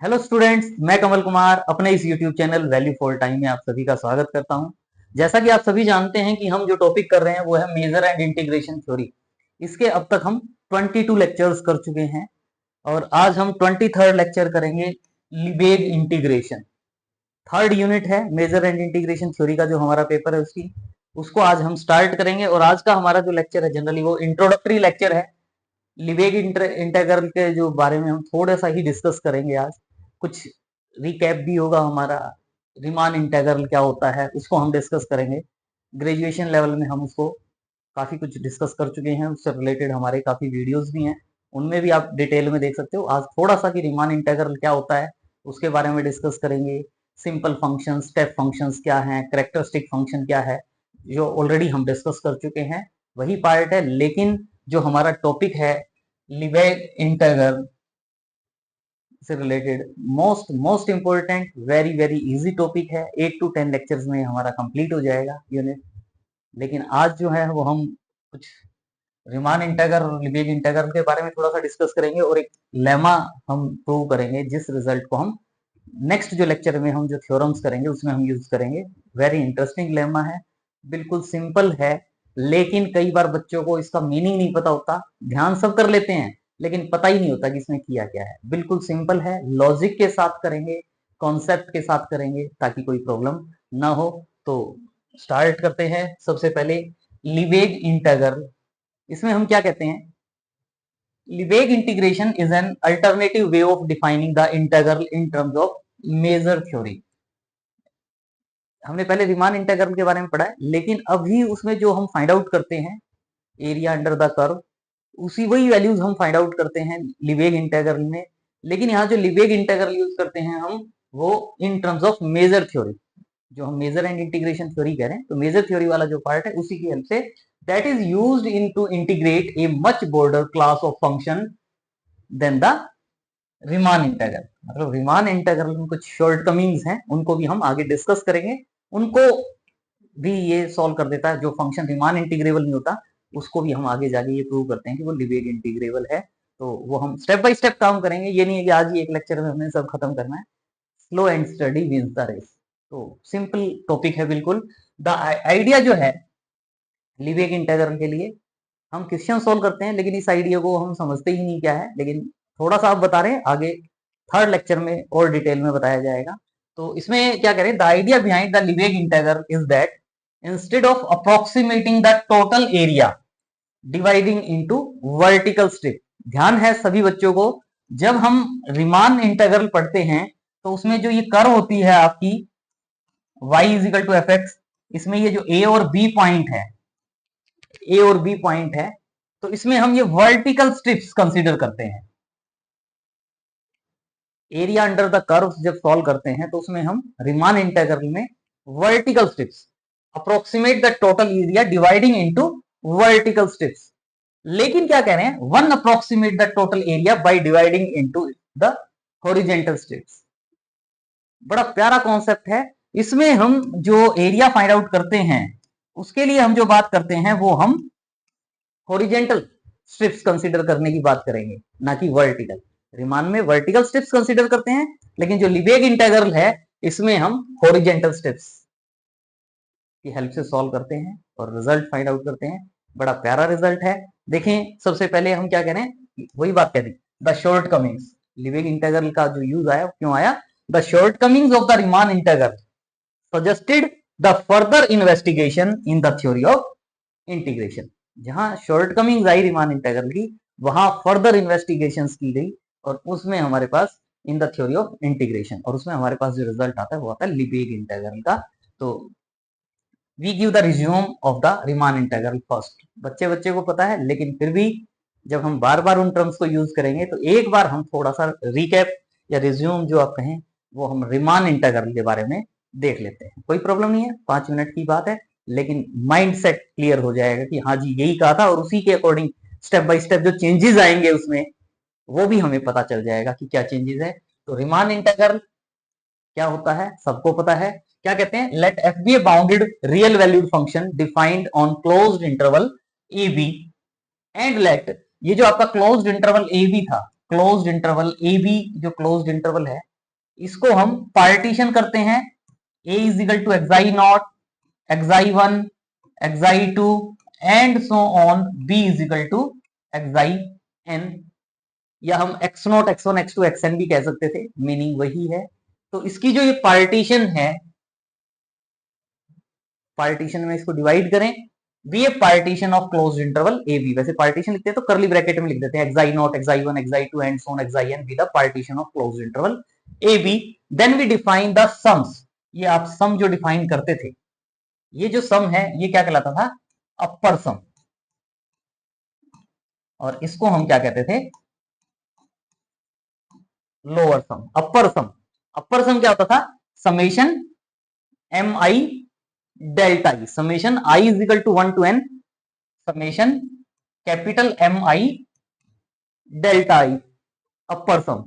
Hello students, मैं कमल कुमार अपने इस YouTube channel value for time में आप सभी का स्वागत करता हूं। जैसा कि आप सभी जानते हैं कि हम जो टॉपिक कर रहे हैं वो है मेजर एंड इंटीग्रेशन थ्योरी। इसके अब तक हम 22 लेक्चर्स कर चुके हैं और आज हम 23rd लेक्चर करेंगे, लिबेग इंटीग्रेशन। थर्ड यूनिट है मेजर एंड इंटीग्रेशन थ्योरी का, जो हमारा पेपर है उसको आज हम स्टार्ट करेंगे। और आज का हमारा जो लेक्चर है जनरली वो इंट्रोडक्टरी लेक्चर है। लिबेग इंटीग्रल के जो बारे में हम थोड़ा सा ही डिस्कस करेंगे आज। कुछ रिकैप भी होगा हमारा। रीमान इंटीग्रल क्या होता है उसको हम डिस्कस करेंगे। ग्रेजुएशन लेवल में हम उसको काफी कुछ डिस्कस कर चुके हैं, उससे रिलेटेड हमारे काफी वीडियोस भी हैं, उनमें भी आप डिटेल में देख सकते हो। आज थोड़ा सा कि रीमान इंटीग्रल क्या होता है उसके बारे में डिस्कस करेंगे। सिंपल फंक्शन, स्टेप फंक्शंस क्या हैं, कैरेक्टरिस्टिक फंक्शन क्या है, जो ऑलरेडी हम डिस्कस कर चुके हैं वही पार्ट है। लेकिन जो हमारा टॉपिक है लिबेग इंटीग्रल से related, most most important, very very easy topic है। 8 to 10 लेक्चर्स में हमारा कंप्लीट हो जाएगा यूनिट। लेकिन आज जो है वो हम कुछ रीमान इंटीग्रल और लिबेग इंटीग्रल के बारे में थोड़ा सा डिस्कस करेंगे और एक लेमा हम प्रूव करेंगे, जिस रिजल्ट को हम नेक्स्ट जो लेक्चर में हम जो थ्योरम्स करेंगे उसमें हम यूज करेंगे। वेरी इंटरेस्टिंग लेमा है, बिल्कुल सिंपल है, लेकिन कई बार बच्चों को इसका मीनिंग नहीं पता होता। ध्यान सब कर लेते हैं लेकिन पता ही नहीं होता कि इसमें किया क्या है। बिल्कुल सिंपल है, लॉजिक के साथ करेंगे, कॉन्सेप्ट के साथ करेंगे ताकि कोई प्रॉब्लम ना हो। तो स्टार्ट करते हैं। सबसे पहले लिबेग इंटीग्रल, इसमें हम क्या कहते हैं? Lebesgue integration is an alternative way of defining the integral in terms of measure theory. हमने पहले रीमान इंटीग्रल के बारे में पढ़ा है, लेकिन अभी उसमें जो हम फाइंड आउट करते हैं एरिया अंडर द कर्व, उसी वही वैल्यूज हम फाइंड आउट करते हैं लिबेग इंटीग्रल में। लेकिन यहाँ जो लिबेग इंटीग्रल यूज करते हैं हम, वो in terms of measure theory. जो हम मेजर एंड इंटीग्रेशन थ्योरी कह रहे हैं, तो मेजर थ्योरी वाला जो पार्ट है उसी की हेल्प से, that is used in to integrate a much broader class of function than the Riemann integral. मतलब रीमान इंटीग्रल में कुछ शॉर्टकमिंग्स हैं, उनको भी हम आगे डिस्कस करेंगे। उनको भी ये सॉल्व कर देता है। जो फंक्शन रीमान इंटीग्रेबल नहीं होता उसको भी हम आगे जाके ये प्रूव करते हैं कि वो लिबेग इंटीग्रेबल है। तो वो हम स्टेप बाय स्टेप काम करेंगे। ये नहीं है कि आज ही एक लेक्चर में हमने सब खत्म करना है। Slow and steady wins the race. तो सिंपल टॉपिक है बिल्कुल। द आइडिया जो है लिबेग इंटीग्रल के लिए, हम क्वेश्चन सोल्व करते हैं लेकिन इस आइडिया को हम समझते ही नहीं क्या है। लेकिन थोड़ा सा आप बता रहे हैं, आगे थर्ड लेक्चर में और डिटेल में बताया जाएगा। तो इसमें क्या करें, the idea behind the Lebesgue integral is that instead of approximating the total area dividing into vertical strip. ध्यान है सभी बच्चों को, जब हम रीमान इंटीग्रल पढ़ते हैं तो उसमें जो ये कर्व होती है आपकी y is equal to F X, इसमें ये जो a और b पॉइंट है, ए और बी पॉइंट है, तो इसमें हम ये वर्टिकल स्ट्रिप्स कंसीडर करते हैं। एरिया अंडर द कर्व जब सॉल्व करते हैं तो उसमें हम रीमान इंटीग्रल में vertical strips, approximate the total area dividing into vertical strips. लेकिन क्या कह रहे हैं, one approximate the total area by dividing into the horizontal strips. बड़ा प्यारा कॉन्सेप्ट है। इसमें हम जो एरिया फाइंड आउट करते हैं उसके लिए हम जो बात करते हैं वो हम हॉरिजेंटल स्ट्रिप्स कंसीडर करने की बात करेंगे, ना कि वर्टिकल। रीमान में वर्टिकल स्ट्रिप्स कंसीडर करते हैं, लेकिन जो लिबेग इंटीग्रल है इसमें हम हॉरिजेंटल स्ट्रिप्स की हेल्प से सॉल्व करते हैं और रिजल्ट फाइंड आउट करते हैं। बड़ा प्यारा रिजल्ट है। देखें, सबसे पहले हम क्या कह रहे हैं, वही बात कह रही, the shortcomings. Lebesgue integral का जो यूज आया क्यों आया, the shortcomings of the Riemann integral suggested the further investigation in the theory of integration. जहां शॉर्टकमिंग्स आई रीमान इंटीग्रल की, वहां फर्दर इन्वेस्टिगेशंस की गई और उसमें हमारे पास in the theory of integration, और उसमें हमारे पास जो रिजल्ट आता है वो आता है लिबेग इंटीग्रल का। तो we give the resume of the Riemann integral first. बच्चे बच्चे को पता है, लेकिन फिर भी जब हम बार बार उन टर्म्स को यूज करेंगे तो एक बार हम थोड़ा सा रिकैप या रिज्यूम जो आप कहें वो हम रीमान इंटीग्रल के बारे में देख लेते हैं। कोई प्रॉब्लम नहीं है, 5 मिनट की बात है, लेकिन माइंड सेट क्लियर हो जाएगा कि हाँ जी यही कहा था, और उसी के अकॉर्डिंग स्टेप बाय स्टेप जो चेंजेस आएंगे उसमें वो भी हमें पता चल जाएगा कि क्या चेंजेस है। तो रीमान इंटीग्रल क्या होता है सबको पता है। क्या कहते हैं, let F be a bounded real valued function defined on closed interval A B and let, ये जो आपका क्लोज्ड इंटरवल ए बी था क्लोज्ड इंटरवल ए बी, जो क्लोज्ड इंटरवल है, इसको हम पार्टीशन करते हैं a is equal to xi naught, xi1, xi2 and so on, b is equal to xin, या हम x not, x1, x2, xn भी कह सकते थे, मीनिंग वही है। तो इसकी जो ये पार्टीशन है, पार्टीशन में इसको डिवाइड करें, be a partition of closed interval A B. वैसे पार्टीशन लिखते हैं तो करली ब्रैकेट में लिख देते हैं xi naught, xi1, xi2 and so on xin be the partition of closed interval A B. Then we define the sums. ये आप सम जो डिफाइन करते थे, ये जो सम है ये क्या कहलाता था? अपर सम। और इसको हम क्या कहते थे? Lower sum. अपर सम, अपर सम क्या होता था? Summation M I delta E, summation I is equal to 1 to N summation capital M I delta I, upper sum.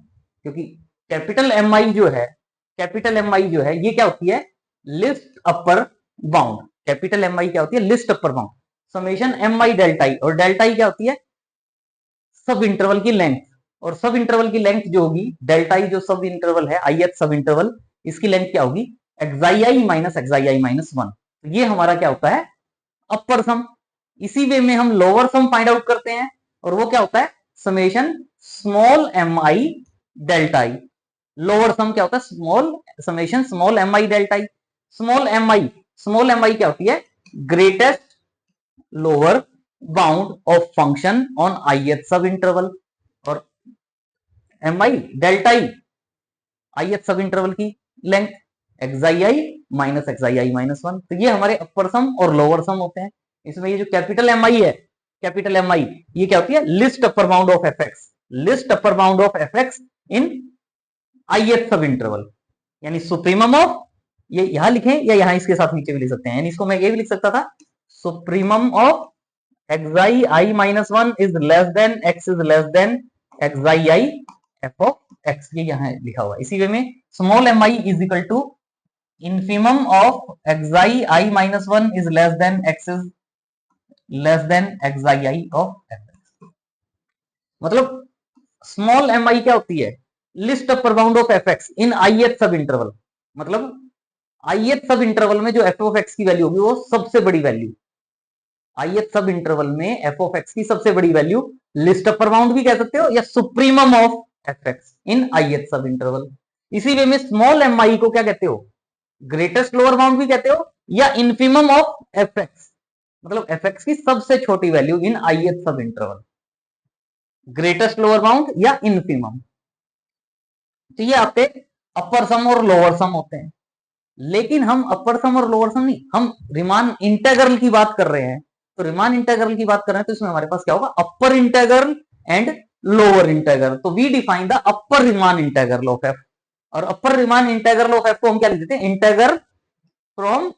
क्योंकि कैपिटल एम आई जो है, कैपिटल एम आई जो है ये क्या होती है? Least upper bound. Capital M I क्या होती है? Least upper bound. Summation M I delta I, और डेल्टा आई क्या होती है? सब इंटरवल की लेंथ। और सब इंटरवल की लेंथ जो होगी, डेल्टा आई जो सब इंटरवल है, ith सब इंटरवल, इसकी लेंथ क्या होगी? xi minus xi minus 1। तो ये हमारा क्या होता है? अपर सम। इसी वे में हम लोअर सम फाइंड आउट करते हैं, और वो क्या होता है? Summation small M I delta I. Lower sum क्या होता है? Small summation small M I delta I. Small M I क्या होती है? Greatest lower bound of function on ith sub interval. और M I delta I ith sub interval की length xi minus xi minus 1। तो ये हमारे अपर सम और lower sum होते हैं। इसमें ये जो कैपिटल एम आई है, कैपिटल एम आई, ये क्या होती है? Least upper bound of F x. List upper bound of F x in ith sub interval, यानी सुप्रीमम ऑफ, ये यहां लिखें या यहां इसके साथ नीचे भी लिख सकते हैं, यानी इसको मैं ये भी लिख सकता था, supremum of xi i minus 1 is less than x is less than xi i f of x। ये यहां लिखा हुआ है। इसी वे में small M I is equal to infimum of xi I minus 1 is less than x is less than xi of fx। मतलब small M I क्या होती है? Least upper bound of fx in ith sub interval. मतलब ith sub interval में जो f of x की value होगी वो सबसे बड़ी वैल्यू, ith सब इंटरवल में f ऑफ x की सबसे बड़ी वैल्यू, लिस्ट अपर बाउंड भी कह सकते हो या supremum of fx in ith sub interval. इसी वे में स्मॉल एम आई को क्या कहते हो? ग्रेटेस्ट लोअर बाउंड भी कहते हो या इनफिमम ऑफ एफ एक्स, मतलब एफ एक्स की सबसे छोटी value in ith sub interval, greatest lower bound या इनफिमम। तो ये आपके अपर सम और लोअर सम होते हैं। लेकिन हम अपर सम और लोअर सम नहीं, हम रीमान इंटीग्रल की बात कर रहे हैं। तो रीमान इंटीग्रल की बात कर रहे हैं तो इसमें हमारे पास क्या होगा? Upper integral and lower integral. तो we define the upper Riemann integral of F. और upper Riemann integral of F को हम क्या लिख देते हैं? Integral from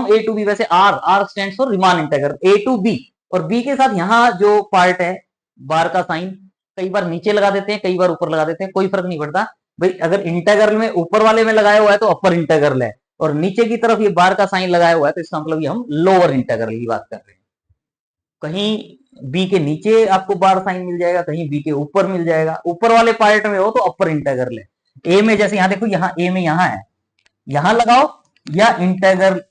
A to B. वैसे R stands for Riemann integral, A to B. और बी के साथ यहां जो पार्ट है बार का साइन, कई बार नीचे लगा देते हैं, कई बार ऊपर लगा देते हैं, कोई फर्क नहीं पड़ता भाई। अगर इंटीग्रल में ऊपर वाले में लगाया हुआ है तो अपर इंटीग्रल है, और नीचे की तरफ ये बार का साइन लगाया हुआ है तो इसका मतलब ये हम लोअर इंटीग्रल की बात कर रहे हैं। कहीं बी के नीचे आपको बार साइन मिल जाएगा, कहीं बी के ऊपर मिल जाएगा। ऊपर वाले पार्ट में हो तो अपर इंटीग्रल है। ए में जैसे यहां देखो, यहां ए में यहां है, यहां लगाओ या इंटीग्रल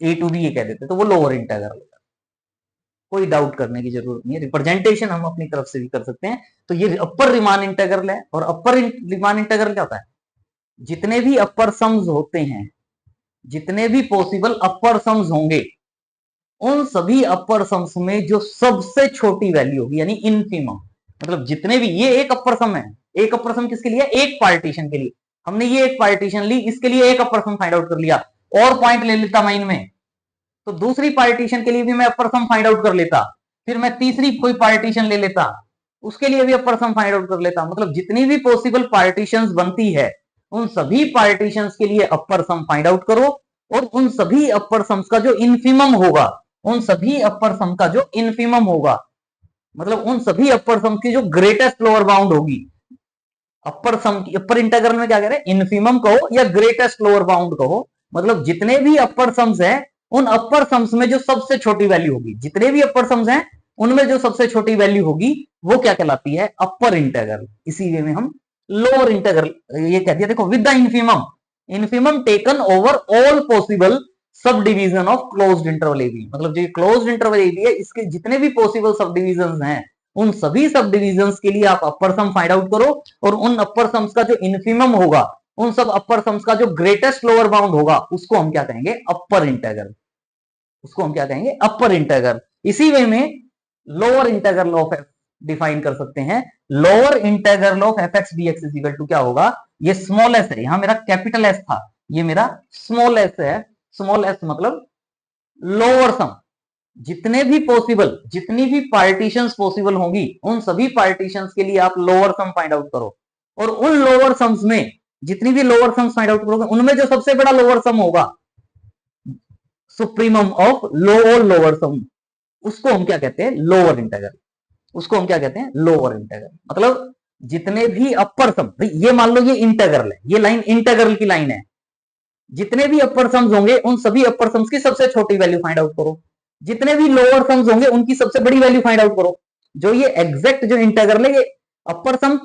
ए टू बी ये कह देते तो वो लोअर इंटीग्रल होगा। कोई डाउट करने की जरूरत नहीं है, रिप्रेजेंटेशन हम अपनी तरफ से भी कर सकते हैं। तो ये अपर रीमान इंटीग्रल है। और अपर रीमान इंटीग्रल क्या होता है? जितने भी अपर सम्स होते हैं, जितने भी पॉसिबल अपर सम्स होंगे, उन सभी अपर सम्स में जो सबसे छोटी वैल्यू होगी, यानी इनफिमम, मतलब जितने भी, ये एक अपर सम है। एक अपर सम किसके लिए? एक पार्टीशन के लिए। हमने ये एक पार्टीशन ली, इसके लिए एक अपर सम फाइंड आउट कर लिया। और पॉइंट ले लेता माइंड में तो दूसरी पार्टीशन के लिए भी मैं अपर सम फाइंड आउट कर लेता, फिर मैं तीसरी कोई पार्टीशन ले लेता, उसके लिए भी अपर सम फाइंड आउट कर लेता। मतलब जितनी भी पॉसिबल पार्टीशंस बनती है, उन सभी पार्टीशंस के लिए अपर सम फाइंड आउट करो, और उन सभी अपर सम्स का जो इनफिमम होगा, उन सभी अपर सम का जो इनफिमम होगा, मतलब उन सभी अपर सम की जो ग्रेटेस्ट लोअर बाउंड होगी, अपर सम की, अपर इंटीग्रल में क्या कह रहे हैं? इनफिमम कहो या ग्रेटेस्ट लोअर बाउंड कहो, मतलब जितने भी अपर सम्स हैं उन अपर सम्स में जो सबसे छोटी वैल्यू होगी, जितने भी अपर सम्स हैं उनमें जो सबसे छोटी वैल्यू होगी वो क्या कहलाती है? अपर इंटीग्रल। इसी वे में हम लोअर इंटीग्रल ये कह दिया, देखो with the infimum taken over all possible subdivision of closed interval A B. मतलब जो क्लोज्ड इंटरवल ए बी है, इसके जितने भी पॉसिबल सब डिविजन हैं, उन सभी सब डिविजन्स के लिए आप अपर सम फाइंड आउट करो, और उन अपर सम्स का जो इन्फिमम होगा, उन सब अपर सम्स का जो ग्रेटेस्ट लोअर बाउंड होगा, उसको हम क्या कहेंगे? Upper integral. उसको हम क्या कहेंगे? Upper integral. इसी वे में lower integral of F define कर सकते हैं। Lower integral of F X D X is equal to क्या होगा? ये स्मॉल एस है, यहां मेरा कैपिटल एस था, ये मेरा स्मॉल एस है। स्मॉल एस मतलब लोअर सम। जितने भी पॉसिबल, जितनी भी पार्टीशंस पॉसिबल होंगी, उन सभी पार्टीशंस के लिए आप लोअर सम फाइंड आउट करो, और उन लोअर सम्स में जितनी भी लोअर सम्स फाइंड आउट करोगे, उनमें जो सबसे बड़ा लोअर सम होगा, सुप्रीमम ऑफ लोअर सम, उसको हम क्या कहते हैं? Lower integral. उसको हम क्या कहते हैं? Lower integral. मतलब जितने भी अपर सम, ये मान लो ये इंटीग्रल है, ये लाइन इंटीग्रल की लाइन है, जितने भी अपर सम्स होंगे, उन सभी अपर सम्स की सबसे छोटी वैल्यू फाइंड आउट करो, जितने भी लोअर सम्स होंगे उनकी सबसे बड़ी वैल्यू फाइंड आउट करो। जो ये एग्जैक्ट जो इंटीग्रल है, ये अपर सम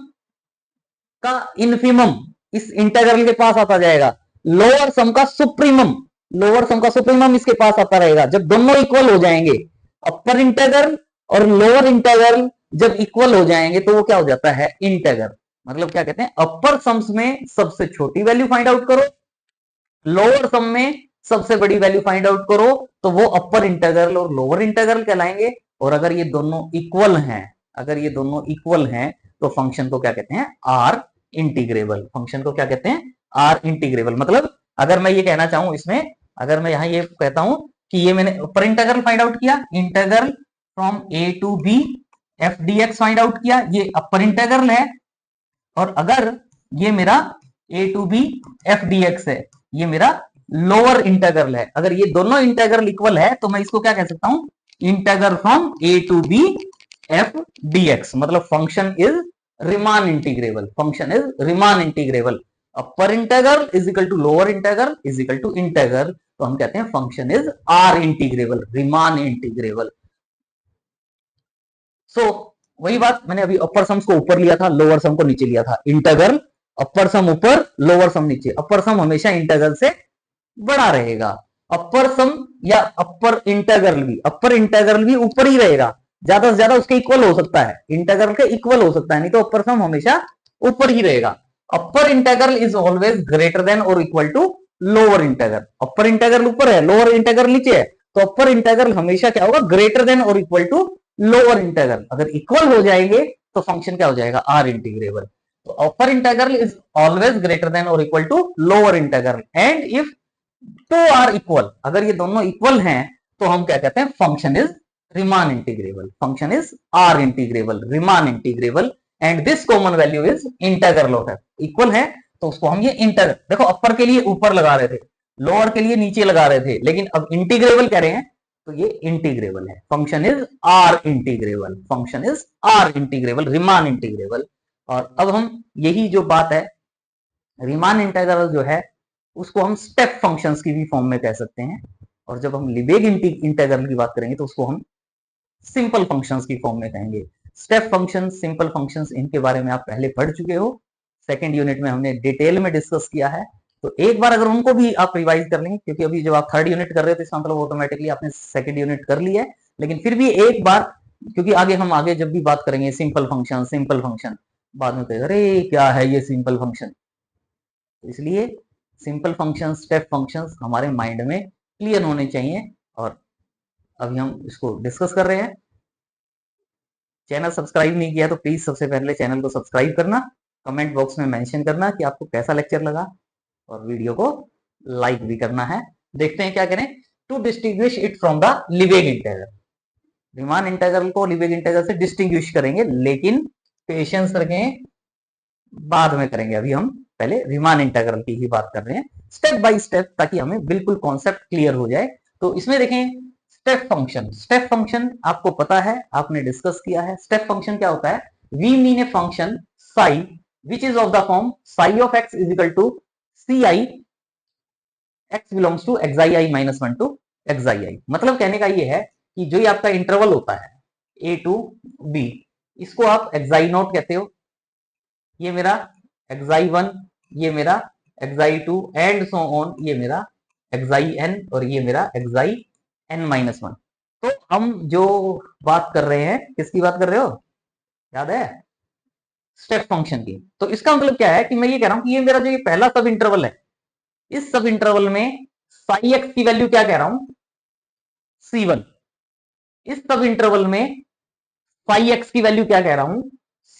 का इन्फिमम इस इंटीग्रल के पास आता जाएगा, लोअर सम का सुप्रीमम, लोअर सम का सुप्रीमम इसके पास आता रहेगा। जब दोनों इक्वल हो जाएंगे, अपर इंटीग्रल और लोअर इंटीग्रल जब इक्वल हो जाएंगे, तो वो क्या हो जाता है? इंटीग्रल। मतलब क्या कहते हैं? अपर सम्स में सबसे छोटी वैल्यू फाइंड आउट करो, लोअर सम में सबसे बड़ी वैल्यू फाइंड आउट करो, तो वो अपर इंटीग्रल और लोअर इंटीग्रल कहलाएंगे। और अगर ये दोनों इक्वल हैं, अगर ये दोनों इक्वल हैं, तो फंक्शन को क्या कहते हैं? R integrable. फंक्शन को क्या कहते हैं? R integrable. मतलब अगर मैं ये कहना चाहूं इसमें, अगर मैं यहां ये कहता हूं कि ये मैंने अपर इंटीग्रल फाइंड आउट किया, integral from A to B F D X find out किया, ये अपर इंटीग्रल है। और अगर ये मेरा A to B F D X है, ये मेरा लोअर इंटीग्रल है। अगर ये दोनों इंटीग्रल इक्वल है, तो मैं इसको क्या कह सकता हूं? Integral from A to B F D X. मतलब function is Riemann integrable. Function is Riemann integrable. Upper integral is equal to lower integral is equal to integral, तो हम कहते हैं function is R integrable, Riemann integrable. So वही बात, मैंने अभी अपर sums को ऊपर लिया था, लोअर सम को नीचे लिया था। इंटीग्रल अपर सम ऊपर, लोअर सम नीचे। अपर सम हमेशा इंटीग्रल से बड़ा रहेगा। अपर सम या अपर इंटीग्रल भी ऊपर ही रहेगा, ज्यादा से ज्यादा उसके इक्वल हो सकता है, इंटीग्रल के इक्वल हो सकता है, नहीं तो अपर सम हमेशा ऊपर ही रहेगा। Upper integral is always greater than और equal to lower integral. Upper integral ऊपर है, लोअर इंटीग्रल नीचे है, तो अपर इंटीग्रल हमेशा क्या होगा? ग्रेटर देन और इक्वल टू लोअर इंटीग्रल। अगर इक्वल हो जाएंगे तो फंक्शन क्या हो जाएगा? R integrable. तो upper integral is always greater than और equal to lower integral, and if two are equal, अगर ये दोनों इक्वल हैं, तो हम क्या कहते हैं? Function is Riemann integrable. Function is R integrable, Riemann integrable, and this common value is integral of F. Equal है तो उसको हम ये इंटीग्रल, देखो अपर के लिए ऊपर लगा रहे थे, लोअर के लिए नीचे लगा रहे थे, लेकिन अब इंटीग्रेबल कह रहे हैं, तो ये इंटीग्रेबल है। Function is R integrable, function is R integrable, Riemann integrable. और अब हम यही जो बात है, रीमान इंटीग्रल जो है, उसको हम स्टेप फंक्शंस की भी फॉर्म में कह सकते हैं। और जब हम लिबेग इंटीग्रल की बात करेंगे, तो उसको हम सिंपल फंक्शंस की फॉर्म में कहेंगे। स्टेप फंक्शन, सिंपल फंक्शंस, इनके बारे में आप पहले पढ़ चुके हो, सेकेंड यूनिट में हमने डिटेल में डिस्कस किया है। तो एक बार अगर उनको भी आप रिवाइज कर लेंगे, क्योंकि अभी जब आप थर्ड यूनिट कर रहे हो, तो इसका मतलब ऑटोमेटिकली आपने सेकेंड यूनिट कर लिया है, लेकिन फिर भी एक बार, क्योंकि आगे जब भी बात करेंगे सिंपल फंक्शन, बाद में कहेगा अरे क्या है ये सिंपल फंक्शन। तो इसलिए सिंपल फंक्शन, स्टेप फंक्शंस हमारे माइंड में क्लियर होने चाहिए, और अभी हम इसको डिस्कस कर रहे हैं। चैनल सब्सक्राइब नहीं किया तो प्लीज सबसे पहले चैनल को सब्सक्राइब करना, कमेंट बॉक्स में मेंशन करना कि आपको कैसा लेक्चर लगा, और वीडियो को लाइक भी करना है। देखते हैं क्या करें to distinguish it from the Lebesgue integral. Riemann integral को लिबेग इंटीग्रल से डिस्टिंग्विश करेंगे, लेकिन पेशेंस रखें, बाद में करेंगे। अभी हम पहले रीमान इंटीग्रल की ही बात कर रहे हैं, स्टेप बाय स्टेप, ताकि हमें बिल्कुल कॉन्सेप्ट क्लियर हो जाए। तो इसमें देखें स्टेप फंक्शन। स्टेप फंक्शन आपको पता है, आपने डिस्कस किया है। स्टेप फंक्शन क्या होता है? We mean a function psi which is of the form psi of X is equal to C I X belongs to X I I minus one to X I I. मतलब कहने का ये है कि जो ये आपका इंटरवल होता है ए टू बी, इसको आप एक्साई नोट कहते हो, ये मेरा एक्साई 1, ये मेरा एक्साई 2 एंड सो ऑन, ये मेरा एक्साई n और ये मेरा एक्साई n-1। तो हम जो बात कर रहे हैं, किसकी बात कर रहे हो, याद है, स्टेप फंक्शन की। तो इसका मतलब क्या है कि मैं ये कह रहा हूं कि ये मेरा जो ये पहला सब इंटरवल है, इस सब इंटरवल में साई एक्स की वैल्यू क्या कह रहा हूं, C1। इस सब इंटरवल में फाई एक्स की वैल्यू क्या कह रहा हूं,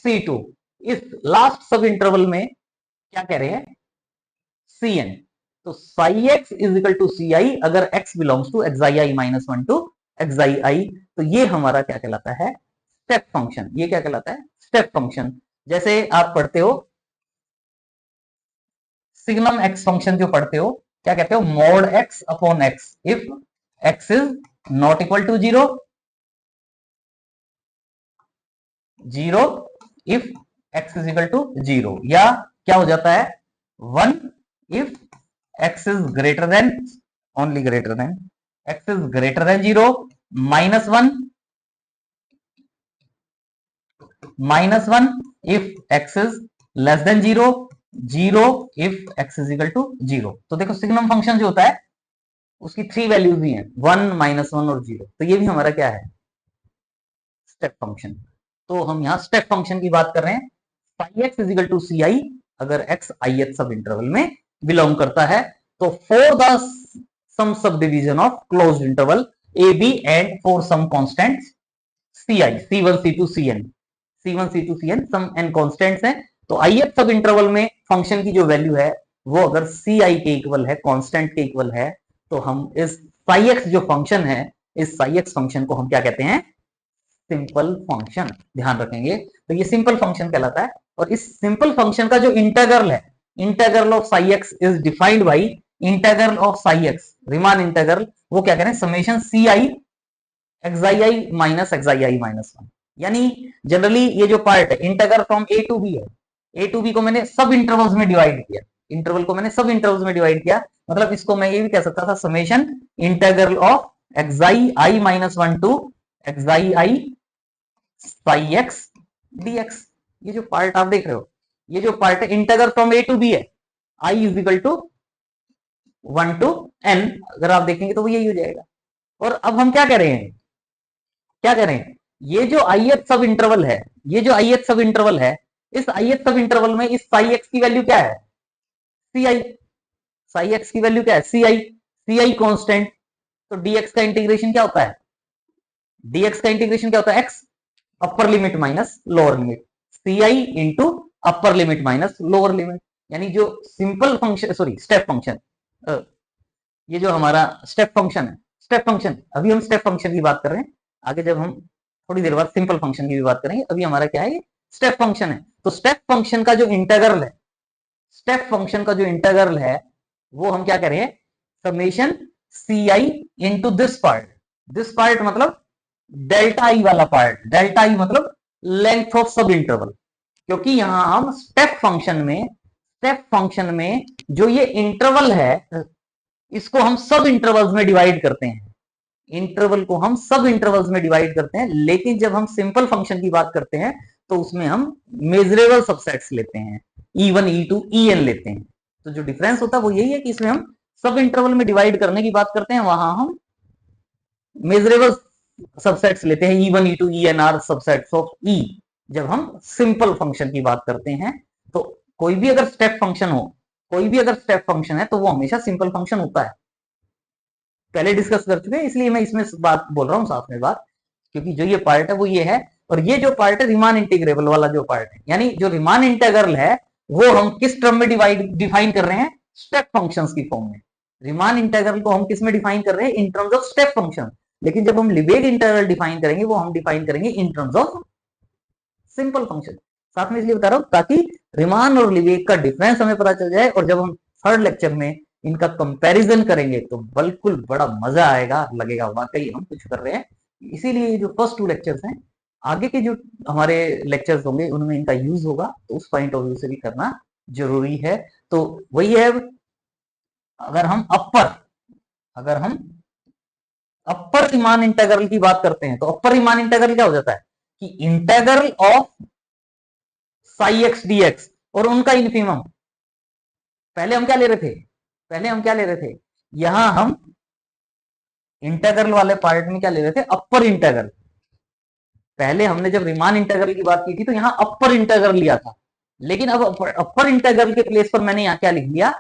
C2। इस लास्ट सब इंटरवल में क्या कह रहे हैं, Cn। तो psi X is equal to C I अगर x belongs to एक्साई I -1 to एक्साई I, तो ये हमारा क्या कहलाता है, स्टेप फंक्शन। ये क्या कहलाता है, स्टेप फंक्शन। जैसे आप पढ़ते हो सिग्नम एक्स फंक्शन जो पढ़ते हो, क्या कहते हो, mod X upon X if X is not equal to 0, 0 if X is equal to 0, या क्या हो जाता है 1 if X is greater than, only greater than, X is greater than 0, -1 if X is less than 0, 0 if X is equal to 0। तो देखो signum function जो होता है उसकी 3 वैल्यूज भी हैं, 1, -1 और 0। तो ये भी हमारा क्या है, स्टेप फंक्शन। तो हम यहाँ स्टेप फंक्शन की बात कर रहे हैं। Phi X is equal to C I अगर एक्स ith सब इंटरवल में बिलोंग करता है। तो for the some subdivision of closed interval A B and for some constant C I, C1 C2 Cn, C1 C2 Cn some n constants हैं। तो ith sub interval में function की जो value है वो अगर सी आई के इक्वल है, कांस्टेंट के इक्वल है, तो हम इस साई एक्स जो फंक्शन है, इस साई एक्स फंक्शन को हम क्या कहते हैं, सिंपल फंक्शन। ध्यान रखेंगे, तो ये सिंपल फंक्शन कहलाता है। और इस सिंपल फंक्शन का जो इंटीग्रल है, integral of Sai X is defined by integral of Sai x, Riemann integral, वो क्या करें, summation C I एक्साई I minus एक्साई I -1। यानी जनरली ये जो पार्ट है integral from A to B है, ए टू बी को मैंने सब इंटरवल्स में डिवाइड किया, इंटरवल को मैंने सब इंटरवल्स में डिवाइड किया, मतलब इसको मैं ये भी कह सकता था summation integral of xi I -1 to एक्साई I psi X dx। ये जो पार्ट आप देख रहे हो, ये जो पार्ट है integral from A to B है, i is equal to 1 to n, अगर आप देखेंगे तो वो यही हो जाएगा। और अब हम क्या कह रहे हैं, क्या कह रहे हैं, ये जो ith सब इंटरवल है, ये जो ith सब इंटरवल है, इस ith सब इंटरवल में इस साई एक्स की वैल्यू क्या है, सी आई, साई एक्स की वैल्यू क्या है, सी आई, सी आई कॉन्स्टेंट। तो dx का इंटीग्रेशन क्या होता है, dx का इंटीग्रेशन क्या होता है, x upper limit minus lower limit, C I into upper limit minus lower limit. यानी जो simple function, sorry step function, ये जो हमारा स्टेप फंक्शन है, स्टेप फंक्शन, अभी हम स्टेप फंक्शन की बात कर रहे हैं, आगे जब हम थोड़ी देर बाद सिंपल फंक्शन की भी बात करेंगे, अभी हमारा क्या है, ये स्टेप फंक्शन है। तो स्टेप फंक्शन का जो इंटीग्रल है, स्टेप फंक्शन का जो इंटीग्रल है वो हम क्या करें, summation C I into this part मतलब डेल्टा आई वाला पार्ट, डेल्टा आई मतलब लेंथ ऑफ सब इंटरवल। क्योंकि यहां हम स्टेप फंक्शन में जो ये इंटरवल है इसको हम सब इंटरवल्स में डिवाइड करते हैं, इंटरवल को हम सब इंटरवल्स में डिवाइड करते हैं। लेकिन जब हम सिंपल फंक्शन की बात करते हैं तो उसमें हम मेजरेबल सबसेट्स लेते हैं, E1 E2 En लेते हैं। तो जो डिफरेंस होता है वो यही है कि इसमें हम सब इंटरवल में डिवाइड करने की बात करते हैं, वहां हम मेजरेबल सबसेट्स लेते हैं, E1 E2 En are subsets of E। जब हम सिंपल फंक्शन की बात करते हैं तो कोई भी अगर स्टेप फंक्शन हो, कोई भी अगर स्टेप फंक्शन है तो वो हमेशा सिंपल फंक्शन होता है, पहले डिस्कस कर चुके हैं, इसलिए मैं इसमें बात बोल रहा हूं साथ में बात, क्योंकि जो ये पार्ट है वो ये है। और ये जो पार्ट है रीमान इंटीग्रेबल वाला जो पार्ट है, यानी जो रीमान इंटीग्रल है वो हम किस टर्म में डिफाइन कर रहे हैं, स्टेप फंक्शंस की फॉर्म में। रीमान इंटीग्रल को हम किस में डिफाइन कर रहे हैं, इन टर्म्स ऑफ स्टेप फंक्शन। लेकिन जब हम लिबेग इंटीग्रल डिफाइन करेंगे वो हम डिफाइन करेंगे इन टर्म्स ऑफ सिंपल फंक्शन। साथ में इसलिए बता रहा हूं ताकि रिमान और लिबेग का डिफरेंस हमें पता चल जाए, और जब हम थर्ड लेक्चर में इनका कंपैरिजन करेंगे तो बिल्कुल बड़ा मजा आएगा, लगेगा वाकई हम कुछ कर रहे हैं। इसीलिए जो फर्स्ट 2 लेक्चर्स हैं, आगे के जो हमारे लेक्चर्स होंगे उनमें इनका यूज होगा, तो उस पॉइंट ऑफ व्यू से भी करना जरूरी है। तो वही है, अगर हम अपर रीमान इंटीग्रल की बात करते हैं तो अपर रीमान इंटीग्रल क्या हो जाता है कि integral of Sai x D x और उनका इन्फीमम। पहले हम क्या ले रहे थे, यहां हम इंटेग्रल वाले पार्ट में क्या ले रहे थे, अपर इंटेग्रल। पहले हमने जब रीमान इंटेग्रल की बात की थी तो यहां अपर इंटेग्रल लिया था, लेकिन अब अपर इंटेग्रल के प्लेस पर मैंने यहां क्या लिख दिया,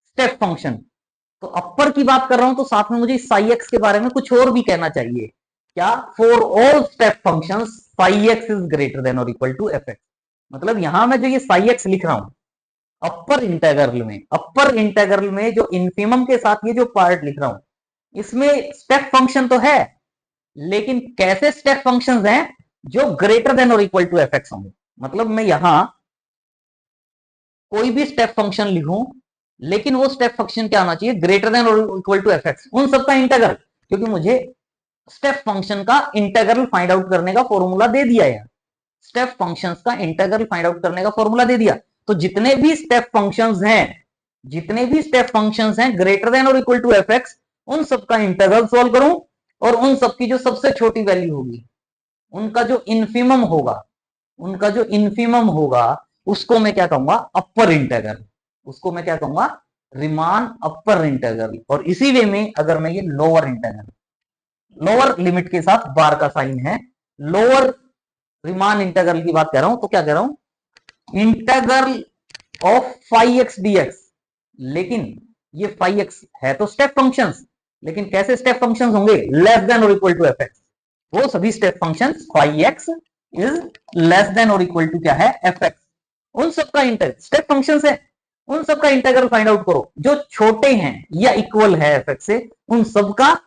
स्टेप फंक्शन। तो अपर की बात कर रहा हूं तो साथ में मुझे साई एक्स के बारे में कुछ और भी कहना चाहिए। क्या, for all step functions Sai X is greater than और इक्वल टू एफ एक्स। मतलब यहां मैं जो ये साई एक्स लिख रहा हूं अपर इंटेग्रल में जो इन्फीमम के साथ ये जो पार्ट लिख रहा हूं, इसमें स्टेप फंक्शन तो है, लेकिन कैसे स्टेप फंक्शंस हैं, जो ग्रेटर देन और इक्वल टू एफ एक्स होंगे। मतलब मैं यहां कोई भी स्टेप फंक्शन लिखूं, लेकिन वो स्टेप फंक्शन क्या होना चाहिए, ग्रेटर देन और इक्वल टू एफ एक्स, उन सबका इंटेग्रल। क्योंकि मुझे स्टेप फंक्शन का इंटेग्रल फाइंड आउट करने का फॉर्मूला दे दिया है, स्टेप फंक्शंस का इंटेग्रल फाइंड आउट करने का फॉर्मूला दे दिया। तो जितने भी स्टेप फंक्शंस हैं ग्रेटर देन और इक्वल टू एफ एक्स, उन सबका इंटेग्रल सॉल्व करूं, और उन सबकी जो सबसे छोटी वैल्यू होगी, उनका जो इन्फीमम होगा, उसको मैं क्या कहूंगा, अपर इंटेग्रल। उसको मैं क्या कहूंगा, रीमान अपर इंटेग्रल। और इसी वे में अगर मैं ये लोअर लिमिट के साथ बार का साइन है, लोअर रीमान इंटेग्रल की बात कर रहा हूं, तो क्या कह रहा हूं, integral of phi X D X. लेकिन ये फाई एक्स है तो स्टेप फंक्शंस, लेकिन कैसे स्टेप फंक्शंस होंगे, लेस देन और इक्वल टू एफ एक्स। वो सभी step functions phi X is less than और इक्वल टू क्या है, एफ एक्स। उन सबका स्टेप फंक्शंस है, उन सबका इंटेग्रल फाइंड आउट करो जो छोटे हैं या इक्वल है एफ एक्स से, उन सबका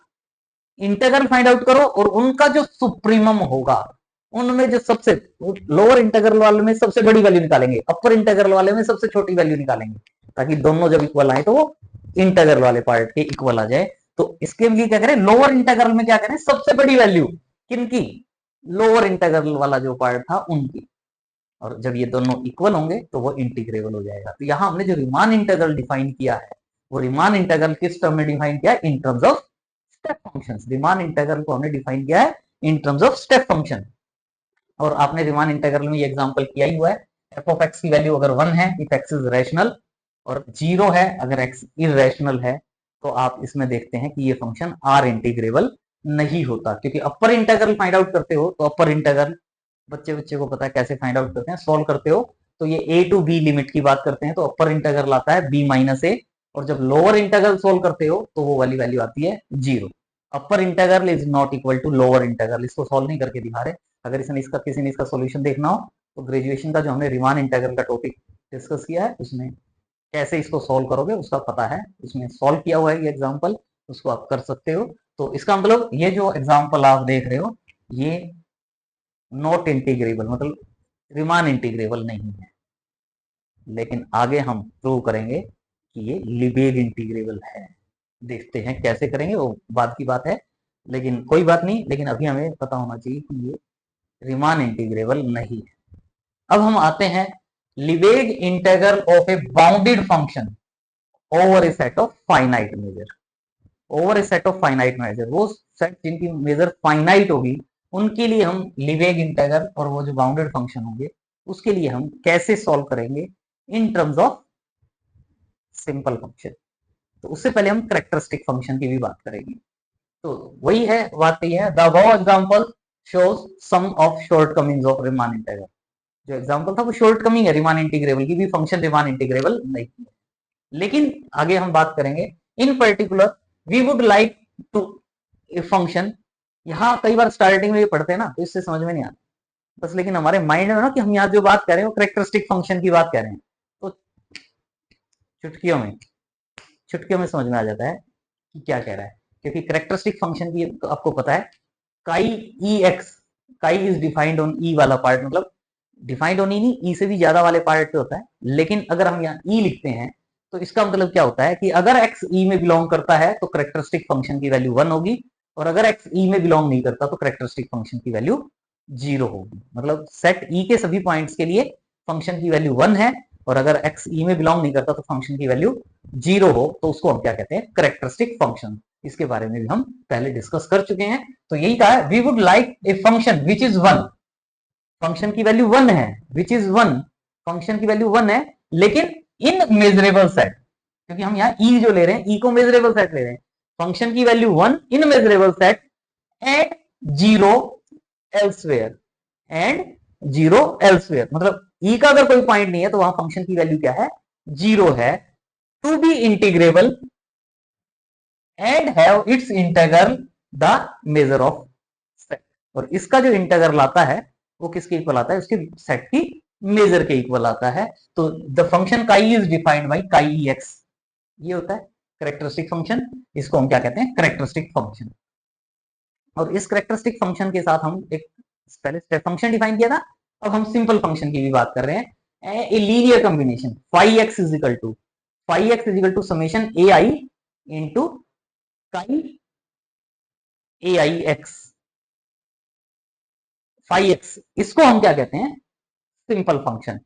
इंटेग्रल फाइंड आउट करो, और उनका जो सुप्रीमम होगा, उनमें जो सबसे लोअर इंटेग्रल वाले में सबसे बड़ी वैल्यू निकालेंगे, अपर इंटेग्रल वाले में सबसे छोटी वैल्यू निकालेंगे, ताकि दोनों जब इक्वल आए तो वो इंटेग्रल वाले पार्ट के इक्वल आ जाए। तो इसके लिए क्या करें, लोअर इंटेग्रल में क्या करें, सबसे बड़ी वैल्यू किनकी, लोअर इंटेग्रल वाला जो पार्ट था उनकी, और जब ये दोनों इक्वल होंगे तो वो इंटीग्रेबल हो जाएगा। तो यहां हमने जो रीमान इंटेग्रल डिफाइन किया है, वो रीमान इंटेग्रल किस टर्म में डिफाइन किया है, इन terms of step functions. Riemann integral को हमने डिफाइन किया है इन टर्म्स ऑफ स्टेप फंक्शन। और आपने रीमान इंटेग्रल में ये एग्जांपल किया ही हुआ है, एफ ऑफ एक्स की वैल्यू अगर 1 है इफ एक्स इज रैशनल, और 0 है अगर एक्स इररेशनल है, तो आप इसमें देखते हैं कि ये फंक्शन आर इंटीग्रेबल नहीं होता। क्योंकि अपर इंटेग्रल फाइंड आउट करते हो तो अपर इंटेग्रल बच्चे को पता है कैसे फाइंड आउट करते हैं, सॉल्व करते हो तो ये ए टू बी लिमिट की बात करते हैं तो अपर इंटेग्रल आता है बी माइनस ए, और जब लोअर इंटेग्रल सॉल्व करते हो तो वो वाली वैल्यू आती है 0। Upper integral is not equal to lower integral. इसको सॉल्व नहीं करके दिखा रहे, अगर किसी ने इसका सॉल्यूशन देखना हो तो ग्रेजुएशन का जो हमने रीमान इंटेग्रल का टॉपिक डिस्कस किया है उसमें कैसे इसको सॉल्व करोगे उसका पता है, उसमें सॉल्व किया हुआ है ये एग्जांपल, उसको आप कर सकते हो। तो इसका मतलब ये जो एग्जांपल आप देख रहे हो ये नॉट इंटीग्रेबल, मतलब रीमान इंटीग्रेबल नहीं है, लेकिन आगे हम प्रूव करेंगे कि ये लिबेग इंटीग्रेबल है। देखते हैं कैसे करेंगे, वो बाद की बात है, लेकिन कोई बात नहीं, लेकिन अभी हमें पता होना चाहिए कि ये रीमान इंटीग्रेबल नहीं है। अब हम आते हैं Lebesgue integral of a bounded function over a set of finite measure. Over a set of finite measure, वो सेट जिनकी मेजर फाइनाइट होगी उनके लिए हम लिबेग इंटीग्रल, और वो जो बाउंडेड फंक्शन होंगे उसके लिए हम कैसे सॉल्व करेंगे इन टर्म्स ऑफ सिंपल फंक्शन। तो उससे पहले हम कैरेक्टरिस्टिक फंक्शन की भी बात करेंगे। तो वही है, बात यही है, the above example shows some of shortcomings of Riemann integral. जो एग्जांपल था वो शॉर्टकमिंग है रीमान इंटीग्रेबल की भी, फंक्शन रीमान इंटीग्रेबल नहीं है। लेकिन आगे हम बात करेंगे in particular we would like to a function. यहाँ कई बार स्टार्टिंग में ये पढ़ते हैं ना तो इससे समझ में नहीं आता बस, लेकिन हमारे माइंड में ना कि हम यहाँ जो बात कर रहे हैं वो कैरेक्टरिस्टिक फंक्शन की बात कर रहे हैं, तो चुटकियों में समझ में आ जाता है कि क्या कह रहा है। क्योंकि कैरेक्टरिस्टिक फंक्शन की तो आपको पता है काई ई एक्स, काई इज डिफाइंड ऑन ई वाला पार्ट, मतलब डिफाइंड ऑन ई नहीं, ई से भी ज्यादा वाले पार्ट पे होता है, लेकिन अगर हम यहाँ ई लिखते हैं तो इसका मतलब क्या होता है कि अगर एक्स ई में बिलोंग करता है तो कैरेक्टरिस्टिक फंक्शन की वैल्यू 1 होगी, और अगर एक्स ई में बिलोंग नहीं करता तो कैरेक्टरिस्टिक फंक्शन की वैल्यू 0 होगी। मतलब सेट ई के सभी पॉइंट्स के लिए फंक्शन की वैल्यू 1 है, और अगर एक्स ई में बिलोंग नहीं करता तो फंक्शन की वैल्यू 0 हो तो उसको हम क्या कहते हैं, कैरेक्टरिस्टिक फंक्शन। इसके बारे में भी हम पहले डिस्कस कर चुके हैं। तो यही कहा है, we would like a function which is one, function की वैल्यू 1 है, विच इज 1, फंक्शन की वैल्यू 1 है, लेकिन इन मेजरेबल सेट, क्योंकि हम यहाँ ई जो ले रहे हैं, ई को मेजरेबल सेट ले रहे हैं, फंक्शन की value 1 in measurable set and 0 elsewhere, and 0 elsewhere, मतलब ई का अगर कोई पॉइंट नहीं है तो वहां फंक्शन की वैल्यू क्या है, 0 है, to be integrable and have its integral the measure of set. और इसका जो इंटीग्रल आता है वो किसके इक्वल आता है, उसके सेट की मेजर के इक्वल आता है। तो द फंक्शन काई इज डिफाइंड बाई काई एक्स, ये होता है कैरेक्टरिस्टिक फंक्शन, इसको हम क्या कहते हैं, कैरेक्टरिस्टिक फंक्शन। और इस कैरेक्टरिस्टिक फंक्शन के साथ हम एक पहले स्टेप फंक्शन डिफाइन किया था, अब हम सिंपल फंक्शन की भी बात कर रहे हैं। A linear combination phi X is equal to summation A I into chi A I X, phi X, इसको हम क्या कहते हैं, सिंपल फंक्शन,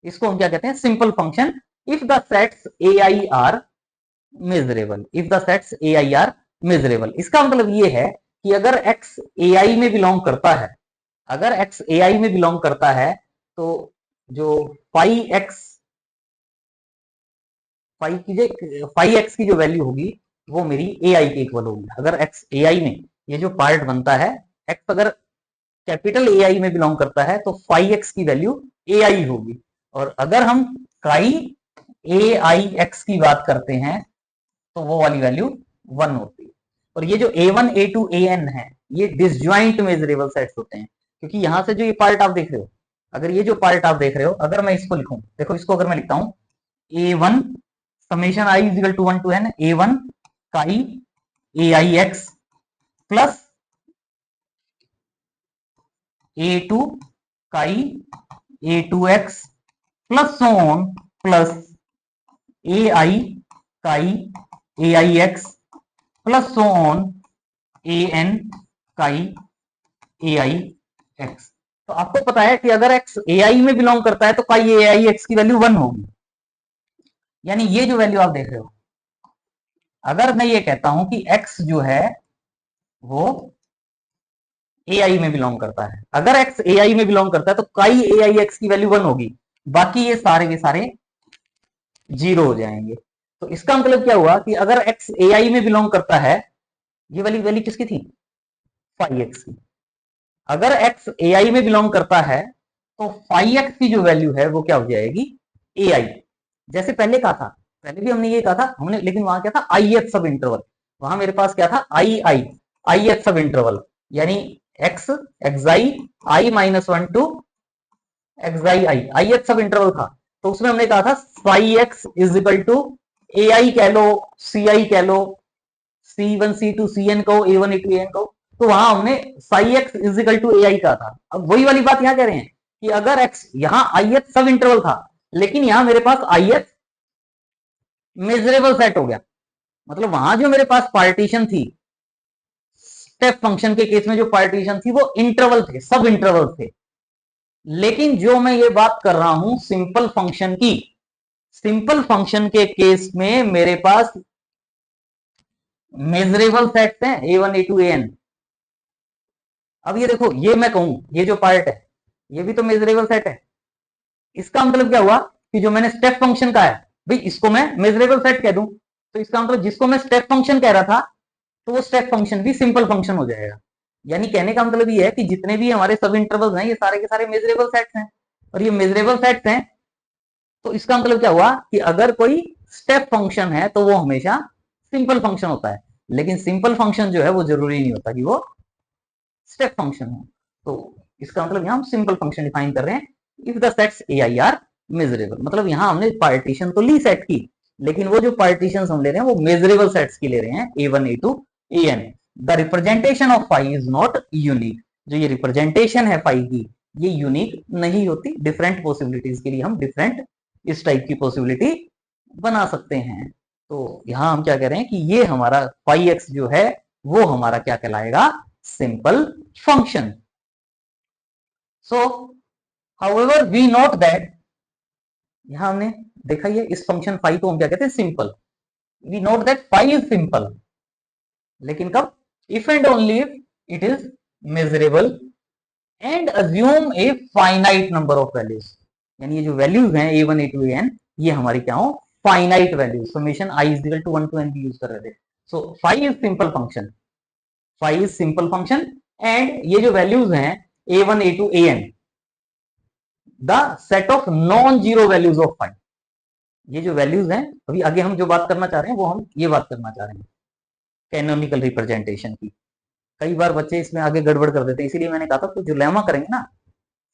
इसको हम क्या कहते हैं, simple function. If the sets A I R measurable, if the sets A I R measurable, इसका मतलब ये है कि अगर x ए आई में बिलोंग करता है, अगर x ए आई में बिलोंग करता है तो जो फाई एक्स की जो वैल्यू होगी वो मेरी ए आई के इक्वल होगी। अगर x ए आई में ये जो पार्ट बनता है, x अगर कैपिटल ए आई में बिलोंग करता है तो फाई एक्स की वैल्यू ए आई होगी, और अगर हम काई ए आई एक्स की बात करते हैं तो वो वाली वैल्यू 1 होती है। और ये जो a1 a2 an है ये डिसजॉइंट मेजरेबल सेट्स होते हैं, क्योंकि यहां से जो ये पार्ट आप देख रहे हो, अगर ये जो पार्ट आप देख रहे हो, अगर मैं इसको लिखूं, देखो इसको अगर मैं लिखता हूं a1 summation i is equal to 1 to n a1 काई A I X plus a2 chi a2x plus so on plus ai chi A I X plus so on A N chi A I x. तो आपको पता है कि अगर x ए आई में belong करता है तो काई ए आई एक्स की वैल्यू 1 होगी, यानी ये जो वैल्यू आप देख रहे हो, अगर मैं ये कहता हूं कि x जो है वो ए आई में बिलोंग करता है, अगर x ए आई में बिलोंग करता है तो काई ए आई एक्स की वैल्यू 1 होगी, बाकी ये सारे के सारे 0 हो जाएंगे। तो इसका मतलब क्या हुआ कि अगर x ए आई में बिलोंग करता है, ये वाली वैल्यू किसकी थी, फाई एक्स की, अगर x ए आई में बिलोंग करता है तो फाई एक्स की जो वैल्यू है वो क्या हो जाएगी, ए आई। जैसे पहले कहा था, पहले भी हमने ये कहा था हमने, लेकिन वहां क्या था, आई एथ सब इंटरवल, वहां मेरे पास क्या था, आई एथ सब इंटरवल, यानी x X I I minus 1 to एक्साई I ith sub interval था। तो उसमें हमने कहा था phi X is equal to A I कह लो, सी आई कह लो, C1 C2 CN को, A1 A2 AN को, तो वहां हमने psi X is equal to A I का था। अब वही वाली बात यहां कह रहे हैं कि अगर x यहां आई एथ सब इंटरवल था, लेकिन यहां मेरे पास आई एथ मेजरेबल सेट हो गया, मतलब वहां जो मेरे पास पार्टीशन थी, स्टेप फंक्शन के केस में जो पार्टीशन थी वो इंटरवल थे, सब इंटरवल थे। लेकिन जो मैं ये बात कर रहा हूं सिंपल फंक्शन की, सिंपल फंक्शन के केस में मेरे पास मेजरेबल सेट्स हैं A1 A2 AN। अब ये देखो, ये मैं कहूं ये जो पार्ट है ये भी तो मेजरेबल सेट है, इसका मतलब क्या हुआ कि जो मैंने स्टेप फंक्शन का है भाई इसको मैं मेजरेबल सेट कह दूं, तो इसका मतलब जिसको मैं स्टेप फंक्शन कह रहा था तो वो स्टेप फंक्शन भी सिंपल फंक्शन हो जाएगा। यानी कहने का मतलब ये है कि जितने भी हमारे सब इंटरवल्स हैं ये सारे के सारे मेजरेबल सेट्स हैं, और ये मेजरेबल सेट्स हैं तो इसका मतलब क्या हुआ कि अगर कोई स्टेप फंक्शन है तो वो हमेशा सिंपल फंक्शन होता है, लेकिन सिंपल फंक्शन जो है वो जरूरी नहीं होता कि वो स्टेप फंक्शन हो। तो इसका मतलब यहां हम सिंपल फंक्शन डिफाइन कर रहे हैं, if the sets A I R measurable, मतलब यहां हमने पार्टीशन तो ली सेट की, लेकिन वो जो पार्टीशन हम ले रहे हैं वो मेजरेबल सेट्स की ले रहे हैं, A1 A2 AN। The representation of phi is not unique, जो ये रिप्रेजेंटेशन है फाई की ये यूनिक नहीं होती, डिफरेंट पॉसिबिलिटीज के लिए हम डिफरेंट इस टाइप की पॉसिबिलिटी बना सकते हैं। तो यहां हम क्या कह रहे हैं कि ये हमारा फाई एक्स जो है वो हमारा क्या कहलाएगा, simple function. So however we note that, यहां हमने देखा ये इस फंक्शन फाई को हम क्या कहते हैं, simple. We note that phi is simple लेकिन कब? If and only if it is measurable and assume a finite number of values, यानी ये जो वैल्यूज हैं a1 a2 an, ये हमारी क्या हो? Finite values. Summation i is equal to 1 to n भी यूज कर रहे थे। So phi is simple function, phi is simple function, and ये जो वैल्यूज हैं a1 a2 an, the set of non zero values of phi. ये जो values हैं, अभी आगे हम जो बात करना चाह रहे हैं वो हम ये बात करना चाह रहे हैं कैनोनिकल रिप्रेजेंटेशन की। कई बार बच्चे इसमें आगे गड़बड़ कर देते हैं, इसीलिए मैंने कहा था तो जो लेमा करेंगे ना,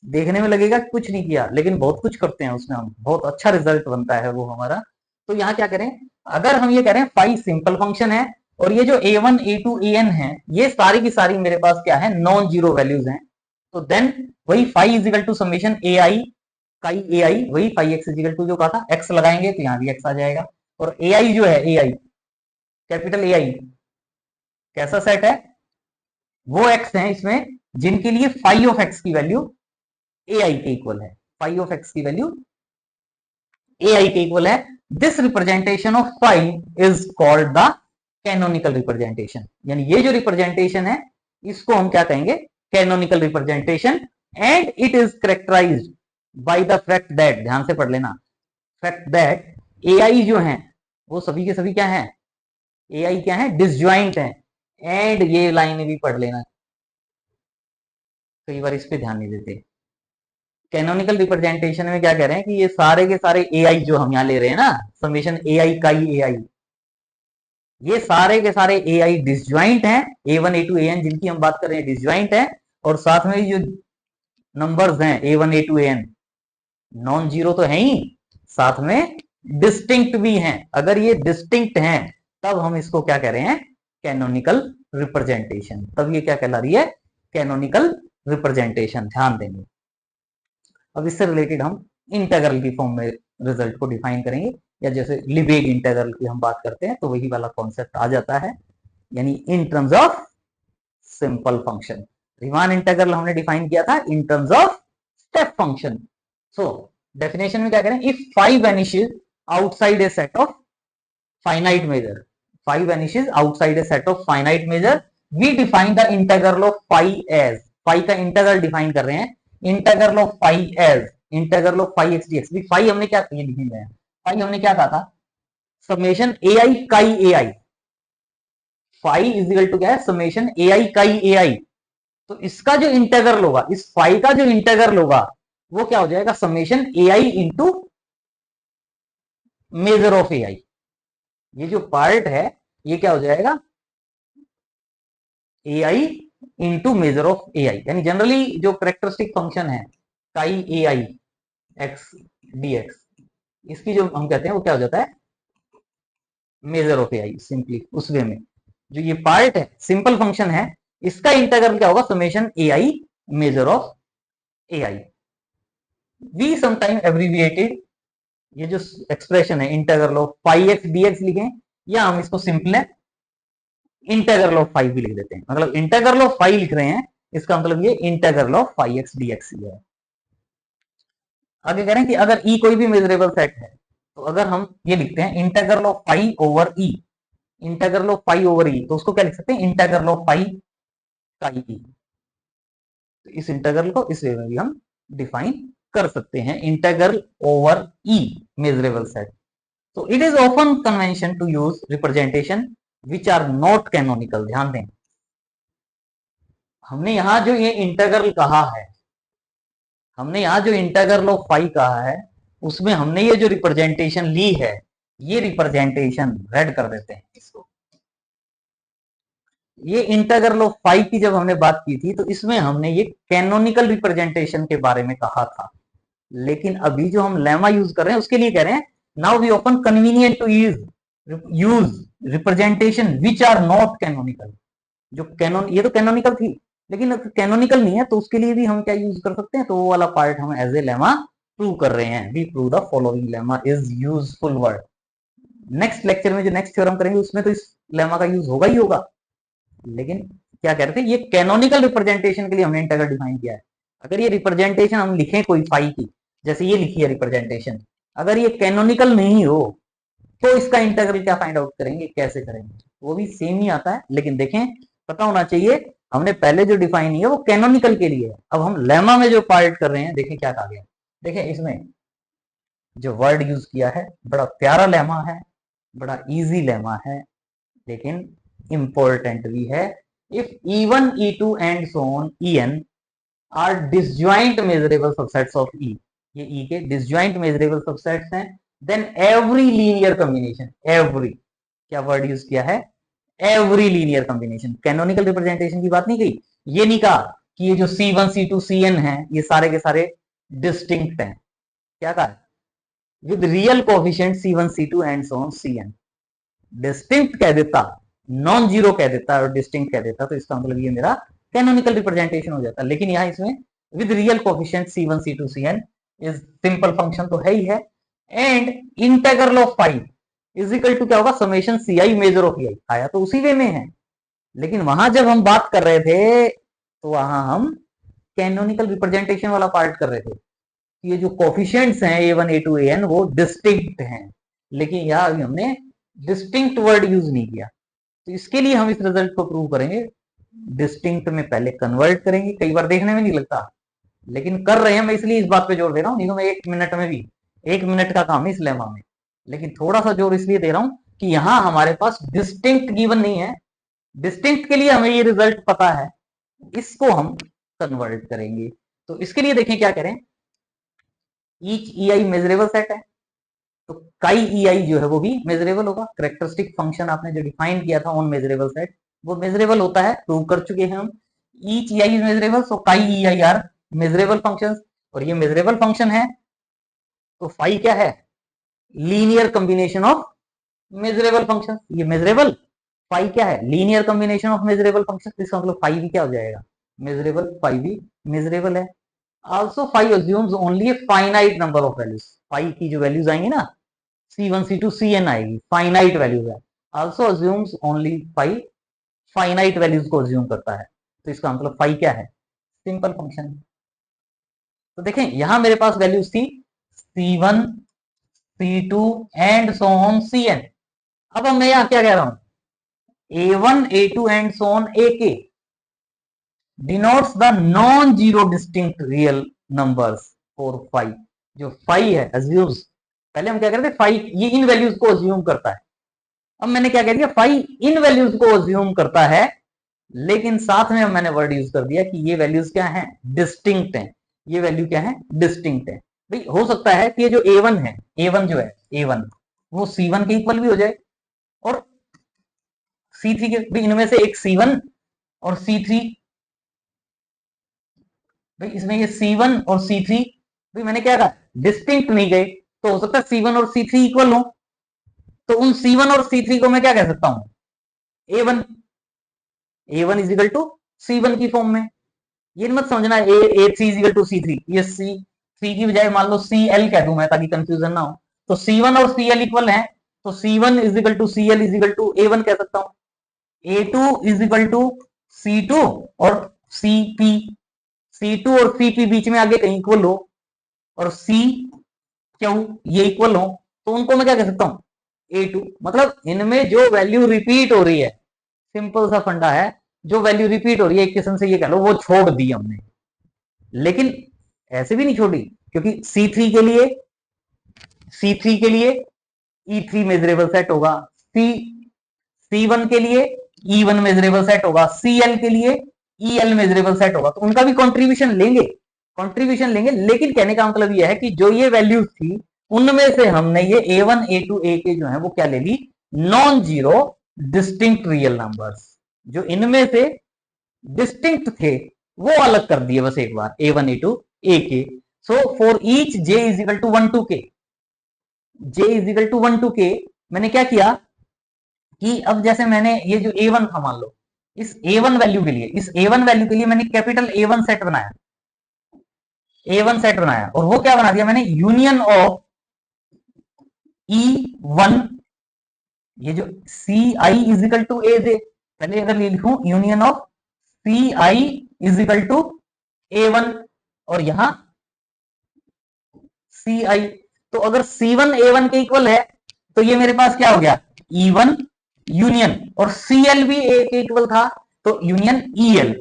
देखने में लगेगा कि कुछ नहीं किया, लेकिन बहुत कुछ करते हैं उसमें हम, बहुत अच्छा रिजल्ट बनता है वो हमारा। तो यहाँ क्या करें, अगर हम ये करें फाई सिंपल फंक्शन है और ये जो a1 a2 an है ये सारी की सारी मेरे पास क्या है? नॉन जीरो वैल्यूज हैं। तो देन वही phi is equal to summation ai chi ai, वही phi X is equal to जो कहा था x लगाएंगे तो यहाँ भी x आ जाएगा। और ai जो है ai, कैपिटल ai कैसा सेट है? वो x है इसमें जिनके लिए फाई ऑफ x की वैल्यू ai के इक्वल है। फाई ऑफ x की वैल्यू ai के इक्वल है। This representation of phi is called the canonical representation, यानी ये जो रिप्रेजेंटेशन है इसको हम क्या कहेंगे? Canonical representation. And it is characterized by the fact that, ध्यान से पढ़ लेना, फैक्ट दैट ai जो है वो सभी के सभी क्या है? ai क्या है? डिसजॉइंट है। एंड ये लाइन भी पढ़ लेना, कई बार इस पे ध्यान नहीं देते। कैनोनिकल रिप्रेजेंटेशन में क्या कह रहे हैं कि ये सारे के सारे ai जो हम यहाँ ले रहे हैं ना, समेशन ai काई ai, ये सारे के सारे ai डिसजॉइंट हैं। a1 a2 an जिनकी हम बात कर रहे हैं डिसजॉइंट है, और साथ में जो नंबर्स हैं a1 a2 an non zero तो है ही, साथ में डिस्टिंक्ट भी हैं। अगर ये डिस्टिंक्ट हैं तब हम इसको क्या कह रहे हैं? Canonical representation. तब ये क्या कहला रही है? Canonical representation. ध्यान देंगे। अब इससे रिलेटेड हम इंटीग्रल की फॉर्म में रिजल्ट को डिफाइन करेंगे, या जैसे लिबेग इंटीग्रल की हम बात करते हैं तो वही वाला कॉन्सेप्ट आ जाता है, यानी in terms of simple function. Riemann integral हमने डिफाइन किया था in terms of step function. So definition में क्या करें? If phi vanishes outside a set of finite measure, phi vanishes outside a set of finite measure, we define the integral of phi as, phi का integral define कर रहे हैं, integral of phi as integral of phi X D X. Phi हमने क्या, ये लिख लिया है, फाई हमने क्या कहा था? Summation ai chi ai, phi is equal to क्या है? Summation ai chi ai। तो इसका जो इंटीग्रल होगा, इस फाई का जो इंटीग्रल होगा वो क्या हो जाएगा? Summation ai into measure of ai। ये जो पार्ट है ये क्या हो जाएगा? ai into measure of ai, यानी जनरली जो कैरेक्टरिस्टिक फंक्शन है काई ai x dx, इसकी जो हम कहते हैं वो क्या हो जाता है? Measure of ai। सिंपली उस वे में जो ये पार्ट है सिंपल फंक्शन है, इसका इंटीग्रल क्या होगा? Summation ai measure of ai। We sometime abbreviated ये जो एक्सप्रेशन है integral of phi X dx लिखें, या हम इसको सिंपल है इंटीग्रल ऑफ फाई भी लिख देते हैं। मतलब इंटीग्रल ऑफ फाई लिख रहे हैं, इसका मतलब ये integral of phi X dx ही है। आगे कह रहे हैं कि अगर e कोई भी मेजरेबल सेट है तो अगर हम ये लिखते हैं integral of phi over e, integral of phi over e, तो उसको क्या लिख सकते हैं? Integral of phi chi e। तो इस इंटीग्रल को इस वे में भी हम डिफाइन कर सकते हैं, integral over e measurable set. तो it is often convention to use representation which are not canonical. ध्यान दें, हमने यहां जो ये इंटीग्रल कहा है, हमने यहां जो इंटीग्रल ऑफ फाई कहा है, उसमें हमने ये जो रिप्रेजेंटेशन ली है, ये रिप्रेजेंटेशन रेड कर देते हैं इसको। ये इंटीग्रल ऑफ फाई की जब हमने बात की थी तो इसमें हमने ये कैनोनिकल रिप्रेजेंटेशन के बारे में कहा था, लेकिन अभी जो हम लेमा यूज कर रहे हैं उसके लिए कह रहे हैं now we open convenient to use representation which are not canonical. जो कैनोन, ये तो कैनोनिकल थी लेकिन कैनोनिकल नहीं है, तो उसके लिए भी हम क्या यूज कर सकते हैं? तो वो वाला पार्ट हम एज ए लेमा प्रूव कर रहे हैं। We prove the following lemma is useful word. Next lecture में जो नेक्स्ट थ्योरम करेंगे उसमें तो इस लेमा का यूज होगा ही होगा, लेकिन क्या कह रहे थे? ये कैनोनिकल रिप्रेजेंटेशन के लिए हमने इंटीग्रल डिफाइन किया है। अगर ये रिप्रेजेंटेशन हम लिखें कोई फाई की, जैसे ये लिखी है रिप्रेजेंटेशन, अगर ये कैनोनिकल नहीं हो तो इसका इंटीग्रल क्या फाइंड आउट करेंगे, कैसे करेंगे, वो भी सेम ही आता है। लेकिन देखें, पता होना चाहिए, हमने पहले जो डिफाइन किया वो कैनोनिकल के लिए है। अब हम लेमा में जो पार्ट कर रहे हैं, देखें क्या कहा गया। देखें इसमें जो वर्ड यूज किया है, बड़ा प्यारा लेमा है, बड़ा इजी लेमा है, लेकिन इंपॉर्टेंट भी है। If E1, E2 and so on En are disjoint measurable subsets of E, ये E के डिसजॉइंट मेजरेबल सबसेट्स हैं, then every linear combination, every क्या वर्ड यूज किया है, every linear combination, canonical representation की बात नहीं कही, ये नहीं कहा कि ये जो C1, C2, Cn है ये सारे के सारे डिस्टिंक्ट हैं, क्या कहा, with real coefficient C1, C2 and so on Cn। Distinct कह देता, नॉन जीरो कह देता और डिस्टिंक्ट कह देता, तो इसका मतलब ये मेरा कैनोनिकल रिप्रेजेंटेशन हो जाता। लेकिन यहाँ इसमें with real coefficient C1, C2, Cn is simple function तो है ही है, and integral of phi is equal to क्या होगा, summation Ci measure of Ei, आया तो उसी वे में है। लेकिन वहां जब हम बात कर रहे थे तो वहां हम कैनोनिकल रिप्रेजेंटेशन वाला पार्ट कर रहे थे, ये जो कोफिशिएंट्स हैं A1, A2, An वो डिस्टिंक्ट हैं, लेकिन यहाँ अभी हमने डिस्टिंक्ट वर्ड यूज नहीं किया। तो इसके लिए हम इस रिजल्ट को प्रूव करेंगे, डिस्टिंक्ट में पहले कन्वर्ट करेंगे, कई बार देखने में नहीं लगता लेकिन कर रहे हैं, मैं इसलिए इस बात पे जोर दे रहा हूँ, नहीं तो मैं 1 मिनट में भी, 1 मिनट का काम है इस लेमा में, लेकिन थोड़ा सा जोर इसलिए दे रहा हूं कि यहां हमारे पास डिस्टिंक्ट गिवन नहीं है, डिस्टिंक्ट के लिए हमें ये रिजल्ट पता है, इसको हम कन्वर्ट करेंगे। तो इसके लिए देखें क्या करें, ईच EI मेजरेबल सेट है, तो काई EI जो है वो भी मेजरेबल होगा। करेक्टरिस्टिक फंक्शन आपने जो डिफाइन किया था ऑन मेजरेबल सेट, वो मेजरेबल होता है, प्रूव कर चुके हैं हम। ईच EI इज मेजरेबल, सो काई EI आर मेजरेबल फंक्शंस, और ये मेजरेबल फंक्शन है तो फाई क्या है, linear combination of measurable function, ये मेजरेबल, फाई क्या है, linear combination of measurable function, इसका मतलब फाई भी क्या हो जाएगा, मेजरेबल, फाई भी मेजरेबल है। Also phi assumes only a finite number of values, phi की जो वैल्यूज आएंगी ना, C1, C2, Cn आएगी, फाइनाइट वैल्यूज है। Also assumes only phi, finite values को अज्यूम करता है, तो इसका मतलब फाई क्या है, सिंपल फंक्शन। तो देखें यहां मेरे पास वैल्यूज थी C1, C2 and so on Cn। अब मैं यहां क्या कह रहा हूं, A1, A2 and so on Ak denotes the non-zero distinct real numbers for phi, जो phi है assumes, पहले हम क्या करते थे, phi ये इन वैल्यूज को अज्यूम करता है, अब मैंने क्या कह दिया, phi इन वैल्यूज को अज्यूम करता है, लेकिन साथ में मैंने वर्ड यूज कर दिया कि ये वैल्यूज क्या हैं, डिस्टिंक्ट हैं, ये वैल्यू क्या है, डिस्टिंक्ट है। भाई हो सकता है कि ये जो A1 है, A1 जो है A1 वो C1 के इक्वल भी हो जाए और C3 के, भाई इनमें से एक C1 और C3, भाई इसमें ये C1 और C3, भाई मैंने क्या कहा, डिस्टिंक्ट नहीं गए, तो हो सकता है C1 और C3 इक्वल हो, तो उन C1 और C3 को मैं क्या कह सकता हूं, A1, A1 is equal to C1 की फॉर्म में। ये मत समझना A3 is equal to C3, ये C3 की बजाय मान लो CL कह दूं मैं, ताकि कंफ्यूजन ना हो, तो C1 और CL इक्वल है, तो C1 is equal to CL is equal to A1 कह सकता हूं। A2 is equal to C2 और CP, C2 और CP बीच में आगे कहीं इक्वल हो, और C क्यू ये इक्वल हो, तो उनको मैं क्या कह सकता हूं, A2। मतलब इनमें जो वैल्यू रिपीट हो रही है, सिंपल सा फंडा है, जो वैल्यू रिपीट हो रही है एक किस्म से ये कह लो वो छोड़ दी हमने, लेकिन ऐसे भी नहीं छोड़ी, क्योंकि C3 के लिए E3 मेजरेबल सेट होगा, C1 के लिए E1 मेजरेबल सेट होगा, CL के लिए EL मेजरेबल सेट होगा, तो उनका भी कंट्रीब्यूशन लेंगे, लेकिन कहने का मतलब यह है कि जो ये वैल्यूज थी उनमें से हमने ये A1, A2, AK जो है वो क्या ले ली, non zero distinct real numbers, जो इनमें से डिस्टिंक्ट थे वो अलग कर दिए बस एक बार, A1, A2, AK। So for each J is equal to 1 to K, J is equal to 1 to K, मैंने क्या किया कि अब जैसे मैंने ये जो A1 था, मान लो इस A1 वैल्यू के लिए, इस A1 वैल्यू के लिए मैंने कैपिटल A1 सेट बनाया, A1 सेट बनाया, और वो क्या बना दिया मैंने, यूनियन ऑफ E1, ये जो CI is equal to AJ, पहले अगर लिखूं union of CI is equal to A1, और यहां CI, तो अगर C1 A1 के इक्वल है तो ये मेरे पास क्या हो गया, E1 यूनियन, और Cl भी एक इक्वल था तो यूनियन EL।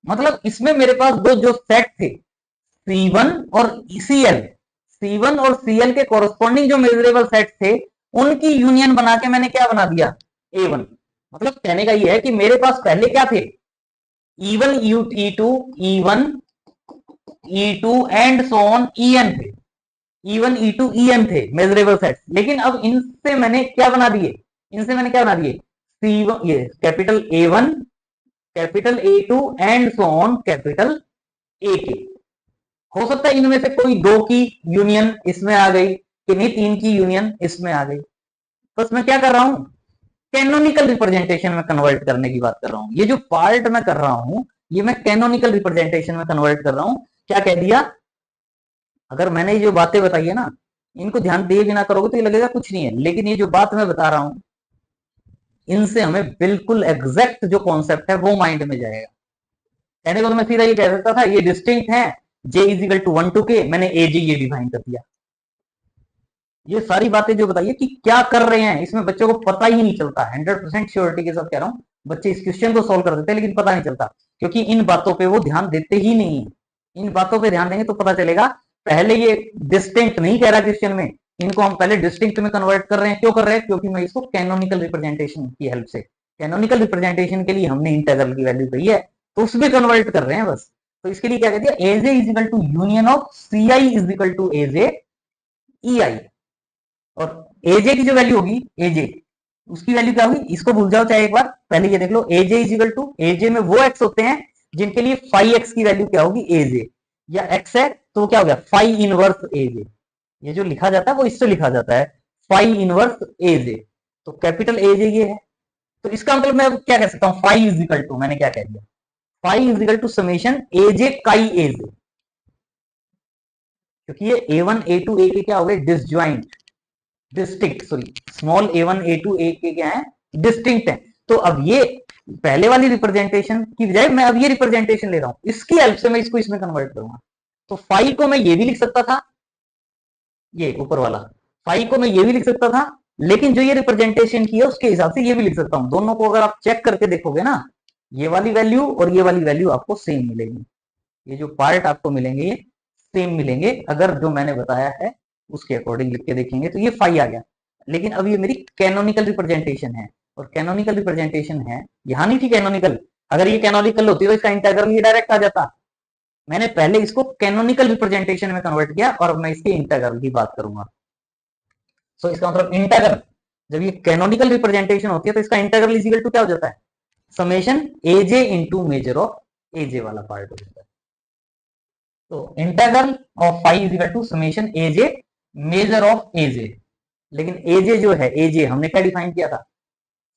मतलब इसमें मेरे पास दो जो सेट थे C1 और Cl, C1 और Cl के कॉरस्पॉन्डिंग जो मेजरेबल सेट थे उनकी यूनियन बना के मैंने क्या बना दिया, A1। मतलब कहने का ये है कि मेरे पास पहले क्या थे, E1 E2 E1 E2 and so on En थे, E1 E2 En थे मेजरेबल सेट्स, लेकिन अब इनसे मैंने क्या बना दिए, इनसे मैंने क्या बना दिए, C1 ये capital A1 capital A2 and so on capital AK। हो सकता है इनमें से कोई दो की यूनियन इसमें आ गई, कि नहीं तीन की यूनियन इसमें आ गई। बस मैं क्या कर रहा हूं, कैनोनिकल रिप्रेजेंटेशन में कन्वर्ट करने की बात कर रहा हूं। ये जो पार्ट मैं कर रहा हूं ये मैं कैनोनिकल रिप्रेजेंटेशन में कन्वर्ट कर रहा हूं। क्या कह दिया, अगर मैंने ये जो बातें बताई है ना, इनको ध्यान दिए बिना करोगे तो ये लगेगा कुछ नहीं है, लेकिन ये जो बात मैं बता रहा हूं इनसे हमें बिल्कुल एग्जैक्ट जो कॉन्सेप्ट है वो माइंड में जाएगा। कहने को तो मैं सीधा ये कह सकता था ये डिस्टिंक्ट है, J is equal to 1 to K, मैंने AJ ये डिफाइन कर दिया। ये सारी बातें जो बताइए कि क्या कर रहे हैं इसमें बच्चों को पता ही नहीं चलता। 100% श्योरिटी के साथ कह रहा हूं, बच्चे इस क्वेश्चन को सोल्व कर देते हैं लेकिन पता नहीं चलता, क्योंकि इन बातों पे वो ध्यान देते ही नहीं है। इन बातों पे ध्यान देंगे तो पता चलेगा। पहले ये डिस्टिंक्ट नहीं कह रहा क्वेश्चन में, इनको हम पहले डिस्टिंक्ट में कन्वर्ट कर रहे हैं। क्यों कर रहे हैं, क्योंकि मैं इसको कैनोनिकल रिप्रेजेंटेशन की हेल्प से, कैनोनिकल रिप्रेजेंटेशन के लिए हमने इंटीग्रल की वैल्यू कही है तो उसमें कन्वर्ट कर रहे हैं बस। तो इसके लिए क्या कहते हैं, E J is equal to union of C I is equal to E J E I. और एजे की जो वैल्यू होगी, एजे उसकी वैल्यू क्या होगी, इसको भूल जाओ चाहे एक बार, पहले ये देख लो एजे इज इक्वल टू, एजे में वो एक्स होते हैं जिनके लिए फाइव एक्स की वैल्यू क्या होगी, एजे, या एक्स है तो क्या हो गया फाइव इनवर्स एजे। ये जो लिखा जाता है वो इससे लिखा जाता है फाइव इनवर्स एजे। तो कैपिटल एजे ये है, तो इसका मतलब मैं क्या कह सकता हूं, फाइव इज इक्वल टू, मैंने क्या कह दिया, phi is equal to summation E J chi E J, क्योंकि ये A1 A2 A के क्या हो गए disjoint, distinct, sorry small A1 A2 A के क्या है, डिस्टिंक्ट है। तो अब ये पहले वाली रिप्रेजेंटेशन की बजाय मैं अब ये रिप्रेजेंटेशन ले रहा हूं, इसकी हेल्प से मैं इसको इसमें कन्वर्ट करूंगा। तो फाइव को मैं ये भी लिख सकता था, ये ऊपर वाला फाइव को मैं ये भी लिख सकता था, लेकिन जो ये रिप्रेजेंटेशन की है उसके हिसाब से ये भी लिख सकता हूं। दोनों को अगर आप चेक करके देखोगे ना, ये वाली वैल्यू और ये वाली वैल्यू आपको सेम मिलेगी। ये जो पार्ट आपको मिलेंगे ये सेम मिलेंगे, अगर जो मैंने बताया है उसके अकॉर्डिंग लिख के देखेंगे तो ये फाइव आ गया। लेकिन अब ये मेरी कैनोनिकल रिप्रेजेंटेशन है, और कैनोनिकल रिप्रेजेंटेशन है, यहां नहीं थी कैनोनिकल। अगर ये कैनोनिकल होती तो इसका इंटीग्रल ये डायरेक्ट आ जाता। मैंने पहले इसको कैनोनिकल रिप्रेजेंटेशन में कन्वर्ट किया और मैं इसके इंटीग्रल की बात करूंगा। सो इसका मतलब इंटीग्रल, जब ये कैनोनिकल रिप्रेजेंटेशन होती है तो इसका इंटीग्रल इज इक्वल टू क्या हो जाता है, summation E J into measure of E J वाला पार्ट हो जाता है। तो integral of five is equal to summation E J measure of E J. लेकिन एजे जो है, एजे हमने क्या डिफाइन किया था,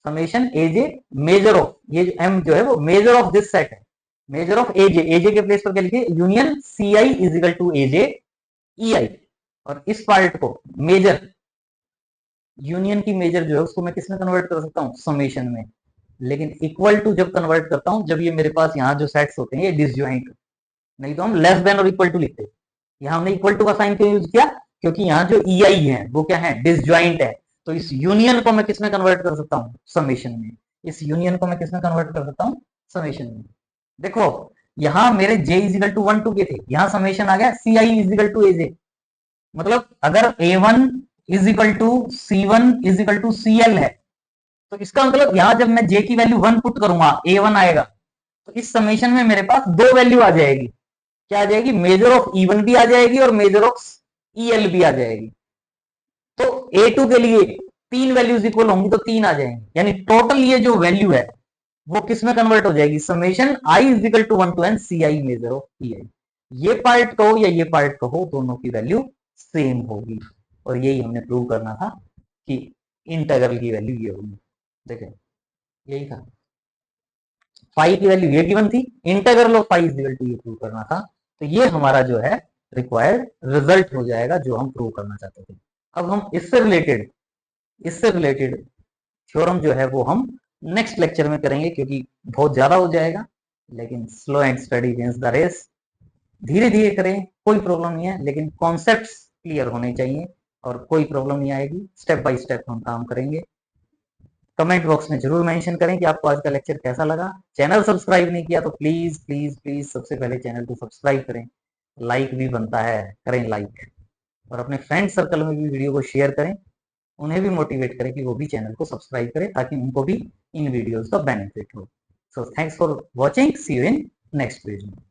समेशन एजे मेजर ऑफ, ये जो एम जो है वो मेजर ऑफ दिस सेट है, मेजर ऑफ एजे, एजे के प्लेस पर क्या लिखे, union C I is equal to A J E I. और इस पार्ट को मेजर, यूनियन की मेजर जो है उसको मैं किसमें कन्वर्ट कर सकता हूँ, समेशन में। लेकिन इक्वल टू जब कन्वर्ट करता हूं जब ये मेरे पास यहाँ जो सेट्स होते हैं ये डिसजॉइंट, नहीं तो हम लेस देन और इक्वल टू लिखते। यहाँ हमने इक्वल टू का साइन क्यों यूज किया, क्योंकि यहाँ जो ई आई है वो क्या है, डिसजॉइंट है। तो इस यूनियन को मैं किसमें कन्वर्ट कर सकता हूँ, समेशन में। इस यूनियन को मैं किसमें कन्वर्ट कर सकता हूँ, समेशन में। देखो यहाँ मेरे j इजिकल टू 1 2 के थे, यहाँ समेशन आ गया सी आई इजिकल टू एजे। मतलब अगर a1 is equal to c1 is equal to cl है, तो इसका मतलब यहाँ जब मैं j की वैल्यू 1 पुट करूंगा a1 आएगा, तो इस समेशन में मेरे पास दो वैल्यू आ जाएगी। क्या आ जाएगी, मेजर ऑफ E1 भी आ जाएगी और मेजर ऑफ EL भी आ जाएगी। तो A2 के लिए तीन वैल्यूज इक्वल होंगी तो तीन आ जाएंगी, यानी टोटल ये जो वैल्यू है वो किस में कन्वर्ट हो जाएगी, summation i is equal to 1 to n C I measure of E I. ये पार्ट कहो या ये पार्ट कहो, दोनों की वैल्यू सेम होगी। और यही हमने प्रूव करना था कि इंटीग्रल की वैल्यू ये होगी। देखें यही था, फाइव की वैल्यू ये गिवन थी, integral of five is equal to ये प्रूव करना था। तो ये हमारा जो है रिक्वायर्ड रिजल्ट हो जाएगा जो हम प्रूव करना चाहते थे। अब हम इससे रिलेटेड थ्योरम जो है वो हम नेक्स्ट लेक्चर में करेंगे, क्योंकि बहुत ज्यादा हो जाएगा। लेकिन slow and steady wins the race, धीरे धीरे करें कोई प्रॉब्लम नहीं है, लेकिन कॉन्सेप्ट्स क्लियर होने चाहिए। और कोई प्रॉब्लम नहीं आएगी। स्टेप बाय स्टेप हम काम करेंगे। कमेंट बॉक्स में जरूर मेंशन करें कि आपको आज का लेक्चर कैसा लगा। चैनल सब्सक्राइब नहीं किया तो प्लीज प्लीज प्लीज सबसे पहले चैनल को सब्सक्राइब करें। लाइक भी बनता है, करें लाइक। और अपने फ्रेंड सर्कल में भी वीडियो को शेयर करें, उन्हें भी मोटिवेट करें कि वो भी चैनल को सब्सक्राइब करें ताकि उनको भी इन वीडियोस का बेनिफिट हो। So thanks for watching, see you in next video.